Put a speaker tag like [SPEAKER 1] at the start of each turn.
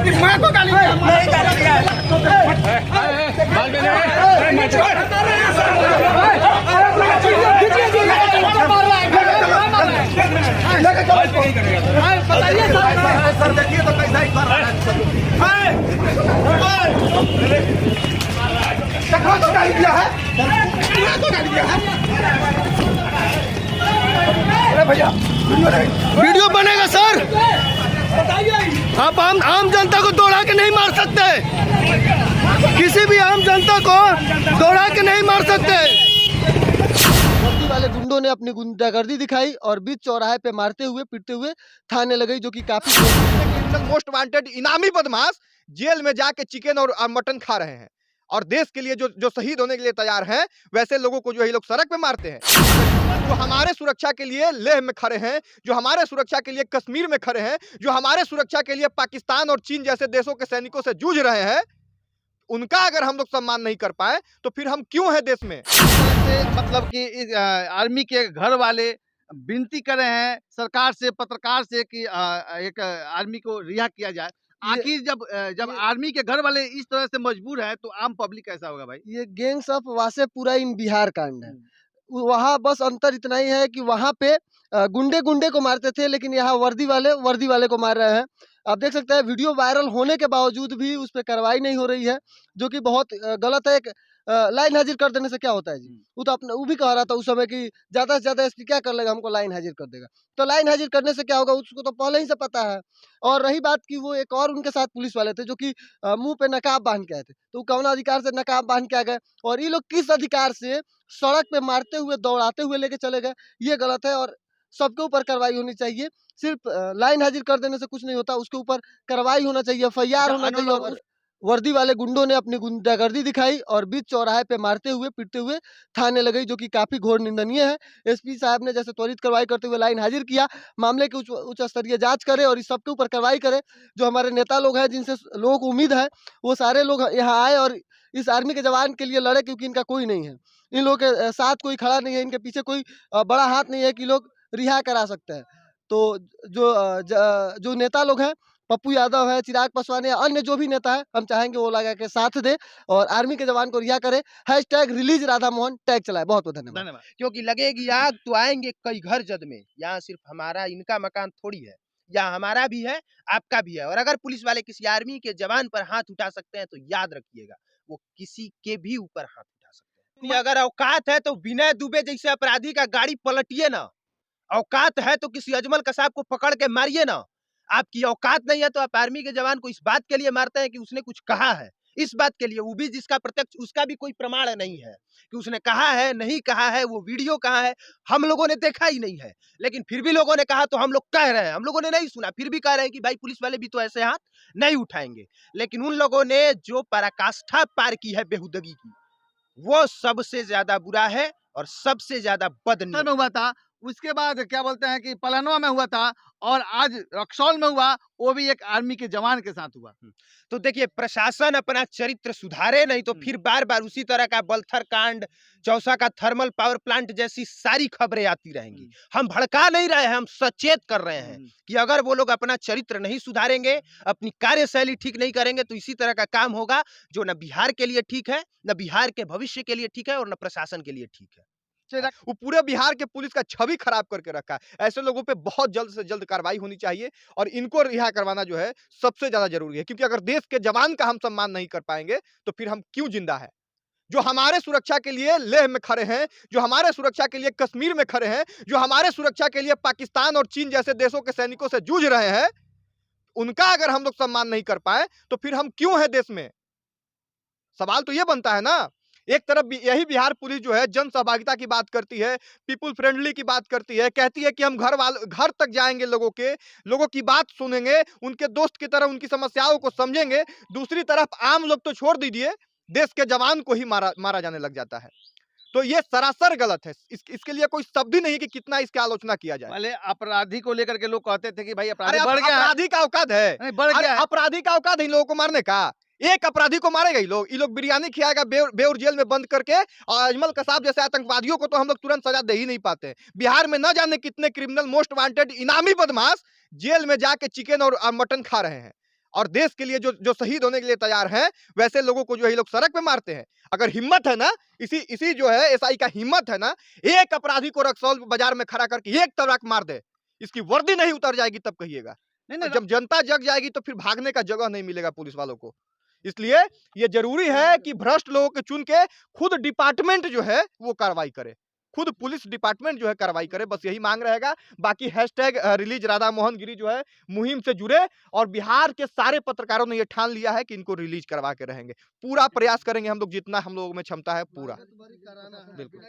[SPEAKER 1] अपनी माँ को गाली दिया।
[SPEAKER 2] नहीं गाली दिया
[SPEAKER 1] बताइए सर, देखिए तो कैसा ही कर रहा है। माँ को गाली दिया है, माँ को गाली दिया है। अरे भैया
[SPEAKER 3] वीडियो बनेगा सर। आप आम जनता को दौड़ा के नहीं मार सकते, किसी भी आम जनता को दौड़ा के नहीं मार सकते। वर्दी वाले गुंडों ने अपनी गुंडागर्दी दिखाई और बीच चौराहे पे मारते हुए पीटते हुए थाने लग गई, जो कि काफी
[SPEAKER 4] क्रिमिनल मोस्ट वांटेड इनामी बदमाश जेल में जाके चिकन और मटन खा रहे हैं और देश के लिए जो शहीद होने के लिए तैयार हैं, वैसे लोगों को जो है लोग सड़क पे मारते हैं। जो हमारे सुरक्षा के लिए लेह में खड़े हैं, जो हमारे सुरक्षा के लिए कश्मीर में खड़े हैं, जो हमारे सुरक्षा के लिए पाकिस्तान और चीन जैसे देशों के सैनिकों से जूझ रहे हैं, उनका अगर हम लोग सम्मान नहीं कर पाए तो फिर हम क्यों हैं देश में।
[SPEAKER 5] मतलब कि आर्मी के घर वाले विनती कर रहे हैं सरकार से, पत्रकार से कि एक आर्मी को रिहा किया जाए। आखिर जब आर्मी के घर वाले इस तरह से मजबूर है तो आम पब्लिक कैसा होगा भाई?
[SPEAKER 3] ये गैंग्स ऑफ वासेपुरा इन बिहार कांड है। वहाँ बस अंतर इतना ही है कि वहाँ पे गुंडे गुंडे को मारते थे, लेकिन यहाँ वर्दी वाले को मार रहे हैं। आप देख सकते हैं वीडियो वायरल होने के बावजूद भी उस पर कार्रवाई नहीं हो रही है, जो कि बहुत गलत है। एक लाइन हाजिर कर देने से क्या होता है जी? वो तो अपने वो भी कह रहा था उस समय कि ज्यादा से ज्यादा एसपी क्या कर लेगा, हमको लाइन हाजिर कर देगा। तो लाइन हाजिर करने से क्या होगा, उसको तो पहले ही से पता है। और रही बात कि वो एक और उनके साथ पुलिस वाले थे जो कि मुंह पे नकाब बांध के आए थे, तो कौन अधिकार से नकाब बांध के आ गए और ये लोग किस अधिकार से सड़क पे मारते हुए दौड़ाते हुए लेके चले गए? ये गलत है और सबके ऊपर कार्रवाई होनी चाहिए। सिर्फ लाइन हाजिर कर देने से कुछ नहीं होता, उसके ऊपर कार्रवाई होना चाहिए, FIR होना चाहिए। और वर्दी वाले गुंडों ने अपनी गुंडागर्दी दिखाई और बीच चौराहे पे मारते हुए पीटते हुए थाने लग गई, जो कि काफी घोर निंदनीय है। एसपी साहब ने जैसे त्वरित कार्रवाई करते हुए लाइन हाजिर किया, मामले की उच्च स्तरीय जांच करे और इस सबके ऊपर कार्रवाई करे। जो हमारे नेता लोग हैं, जिनसे लोगों को उम्मीद है, वो सारे लोग यहाँ आए और इस आर्मी के जवान के लिए लड़े, क्योंकि इनका कोई नहीं है, इन लोगों के साथ कोई खड़ा नहीं है, इनके पीछे कोई बड़ा हाथ नहीं है कि लोग रिहा करा सकते हैं। तो जो नेता लोग हैं, पप्पू यादव है, चिराग पासवान है, अन्य जो भी नेता है, हम चाहेंगे वो लगा के साथ दे और आर्मी के जवान को रिहा करे। #रिलीज राधा मोहन टैग चलाए। बहुत बहुत धन्यवाद।
[SPEAKER 2] क्योंकि लगेगी आग तो आएंगे कई घर जद में। यहाँ सिर्फ हमारा इनका मकान थोड़ी है, यहाँ हमारा भी है, आपका भी है। और अगर पुलिस वाले किसी आर्मी के जवान पर हाथ उठा सकते हैं तो याद रखिएगा वो किसी के भी ऊपर हाथ उठा सकते हैं। अगर औकात है तो विनय दुबे जैसे अपराधी का गाड़ी पलटिए ना। औकात है तो किसी अजमल कसाब को पकड़ के मारिए ना। आपकी औकात नहीं है तो आप आर्मी के जवान को इस बात के लिए मारते हैं कि उसने कुछ कहा है, इस बात के लिए, वो भी जिसका प्रत्यक्ष उसका भी कोई प्रमाण नहीं है कि उसने कहा है नहीं कहा है, वो वीडियो कहाँ है हम लोगों ने देखा ही नहीं है, लेकिन फिर भी लोगों ने कहा तो हम लोग कह रहे हैं। हम लोगों ने नहीं सुना, फिर भी कह रहे हैं कि भाई पुलिस वाले भी तो ऐसे हाथ नहीं उठाएंगे। लेकिन उन लोगों ने जो पराकाष्ठा पार की है बेहुदगी की, वो सबसे ज्यादा बुरा है और सबसे ज्यादा बदनीत
[SPEAKER 5] हुआ था। उसके बाद क्या बोलते हैं कि पलानवा में हुआ था और आज रक्सौल में हुआ, वो भी एक आर्मी के जवान के साथ हुआ।
[SPEAKER 2] तो देखिए, प्रशासन अपना चरित्र सुधारे नहीं तो फिर बार बार उसी तरह का बलथर कांड, चौसा का थर्मल पावर प्लांट जैसी सारी खबरें आती रहेंगी। हम भड़का नहीं रहे हैं, हम सचेत कर रहे हैं कि अगर वो लोग अपना चरित्र नहीं सुधारेंगे, अपनी कार्यशैली ठीक नहीं करेंगे तो इसी तरह का काम होगा जो न बिहार के लिए ठीक है, न बिहार के भविष्य के लिए ठीक है और न प्रशासन के लिए ठीक है।
[SPEAKER 4] वो पूरे बिहार के पुलिस का छवि खराब करके रखा है। ऐसे लोगों पे बहुत जल्द से जल्द कार्रवाई होनी चाहिए और इनको रिहा करवाना जो है सबसे ज्यादा जरूरी है, क्योंकि अगर देश के जवान का हम सम्मान नहीं कर पाएंगे तो फिर हम क्यों जिंदा है। जो हमारे सुरक्षा के लिए लेह में खड़े हैं, जो हमारे सुरक्षा के लिए कश्मीर में खड़े हैं, जो हमारे सुरक्षा के लिए पाकिस्तान और चीन जैसे देशों के सैनिकों से जूझ रहे हैं, उनका अगर हम लोग सम्मान नहीं कर पाए तो फिर हम क्यों हैं देश में। सवाल तो ये बनता है ना। एक तरफ यही बिहार पुलिस जो है जन सहभागिता की बात करती है, पीपुल फ्रेंडली की बात करती है, कहती है कि हम घर तक जाएंगे, लोगों की बात सुनेंगे, उनके दोस्त की तरह उनकी समस्याओं को समझेंगे। दूसरी तरफ आम लोग तो छोड़ दीजिए, देश के जवान को ही मारा जाने लग जाता है। तो ये सरासर गलत है। इसके लिए कोई शब्द ही नहीं कि कितना इसकी आलोचना किया जाए।
[SPEAKER 5] पहले अपराधी को लेकर के लोग कहते थे कि भाई अपराधी बढ़ गया,
[SPEAKER 4] अपराधी का औकात है,
[SPEAKER 5] बढ़ गया,
[SPEAKER 4] अपराधी का औकात है इन लोगों को मारने का। एक अपराधी को मारेगा ये लोग बिरयानी खिलाएगा बेउर जेल में बंद करके, और अजमल कसाब जैसे आतंकवादियों को तो हम लोग तुरंत सजा दे ही नहीं पाते। बिहार में न जाने कितने क्रिमिनल मोस्ट वांटेड इनामी बदमाश जेल में जाके चिकन और मटन खा रहे हैं और देश के लिए जो जो शहीद होने के लिए तैयार हैं, वैसे लोगों को जो है ये लोग सड़क पे मारते हैं। अगर हिम्मत है ना, इसी जो है एसआई का हिम्मत है ना, एक अपराधी को रक्सौल बाजार में खड़ा करके एक तड़ाक मार दे, इसकी वर्दी नहीं उतर जाएगी तब कहिएगा।
[SPEAKER 5] नहीं नहीं
[SPEAKER 4] जब जनता जग जाएगी तो फिर भागने का जगह नहीं मिलेगा पुलिस वालों को। इसलिए ये जरूरी है कि भ्रष्ट लोगों को चुन के खुद डिपार्टमेंट जो है वो कार्रवाई करे, खुद पुलिस डिपार्टमेंट जो है कार्रवाई करे, बस यही मांग रहेगा। बाकी हैशटैग रिलीज राधा मोहन गिरी जो है मुहिम से जुड़े, और बिहार के सारे पत्रकारों ने ये ठान लिया है कि इनको रिलीज करवा के रहेंगे। पूरा प्रयास करेंगे हम लोग, जितना हम लोगों में क्षमता है पूरा। बिल्कुल।